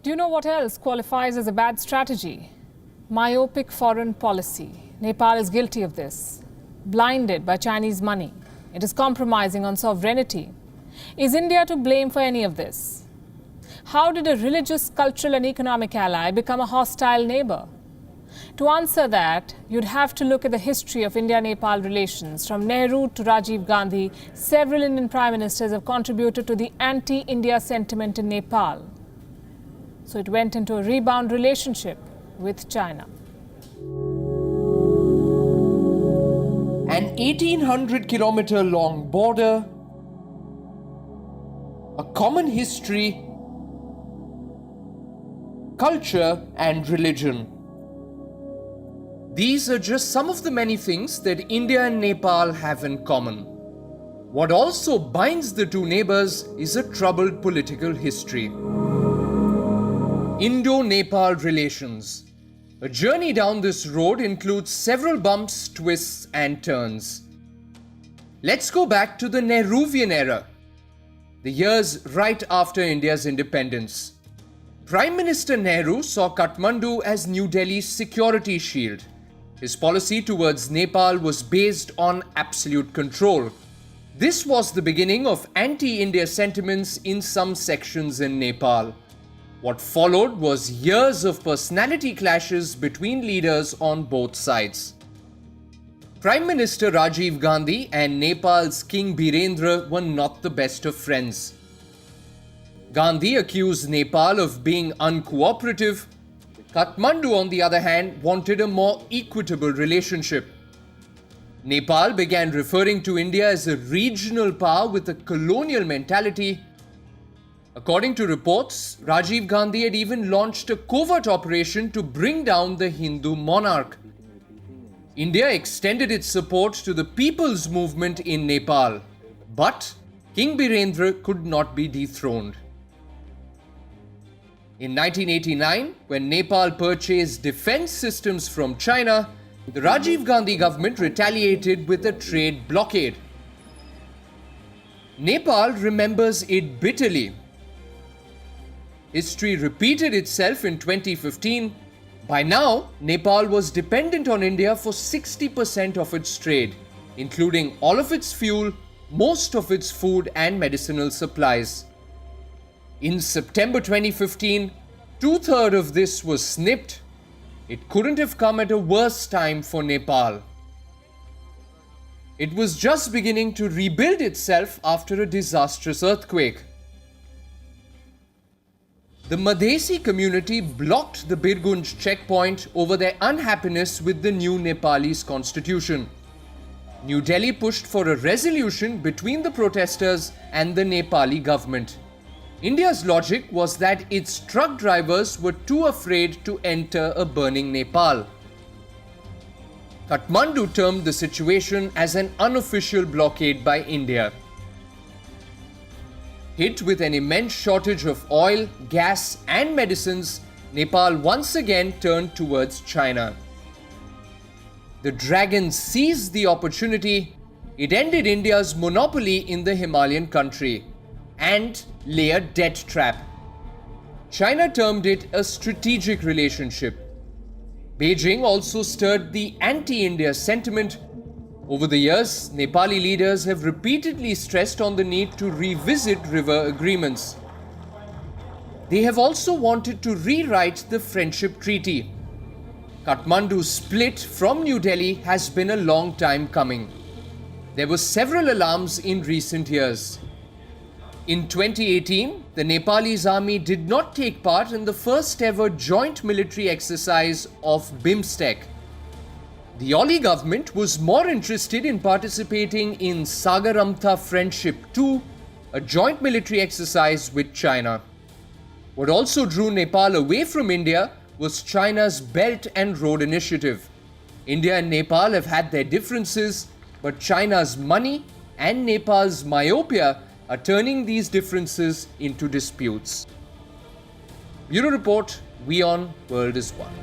Do you know what else qualifies as a bad strategy? Myopic foreign policy. Nepal is guilty of this. Blinded by Chinese money. It is compromising on sovereignty. Is India to blame for any of this? How did a religious, cultural and economic ally become a hostile neighbour? To answer that, you'd have to look at the history of India-Nepal relations. From Nehru to Rajiv Gandhi, several Indian prime ministers have contributed to the anti-India sentiment in Nepal. So it went into a rebound relationship with China. An 1,800-kilometer long border, a common history, culture and religion. These are just some of the many things that India and Nepal have in common. What also binds the two neighbors is a troubled political history. Indo-Nepal relations. A journey down this road includes several bumps, twists and turns. Let's go back to the Nehruvian era, the years right after India's independence. Prime Minister Nehru saw Kathmandu as New Delhi's security shield. His policy towards Nepal was based on absolute control. This was the beginning of anti-India sentiments in some sections in Nepal. What followed was years of personality clashes between leaders on both sides. Prime Minister Rajiv Gandhi and Nepal's King Birendra were not the best of friends. Gandhi accused Nepal of being uncooperative. Kathmandu, on the other hand, wanted a more equitable relationship. Nepal began referring to India as a regional power with a colonial mentality. According to reports, Rajiv Gandhi had even launched a covert operation to bring down the Hindu monarch. India extended its support to the people's movement in Nepal, but King Birendra could not be dethroned. In 1989, when Nepal purchased defense systems from China, the Rajiv Gandhi government retaliated with a trade blockade. Nepal remembers it bitterly. History repeated itself in 2015. By now, Nepal was dependent on India for 60% of its trade, including all of its fuel, most of its food and medicinal supplies. In September 2015, two-thirds of this was snipped. It couldn't have come at a worse time for Nepal. It was just beginning to rebuild itself after a disastrous earthquake. The Madhesi community blocked the Birgunj checkpoint over their unhappiness with the new Nepalese constitution. New Delhi pushed for a resolution between the protesters and the Nepali government. India's logic was that its truck drivers were too afraid to enter a burning Nepal. Kathmandu termed the situation as an unofficial blockade by India. Hit with an immense shortage of oil, gas and medicines, Nepal once again turned towards China. The dragon seized the opportunity. It ended India's monopoly in the Himalayan country and lay a debt trap. China termed it a strategic relationship. Beijing also stirred the anti-India sentiment. Over the years, Nepali leaders have repeatedly stressed on the need to revisit river agreements. They have also wanted to rewrite the Friendship Treaty. Kathmandu's split from New Delhi has been a long time coming. There were several alarms in recent years. In 2018, the Nepalese army did not take part in the first ever joint military exercise of BIMSTEC. The Oli government was more interested in participating in Sagarmatha Friendship 2, a joint military exercise with China. What also drew Nepal away from India was China's Belt and Road Initiative. India and Nepal have had their differences, but China's money and Nepal's myopia are turning these differences into disputes. Bureau Report, WION, World is One.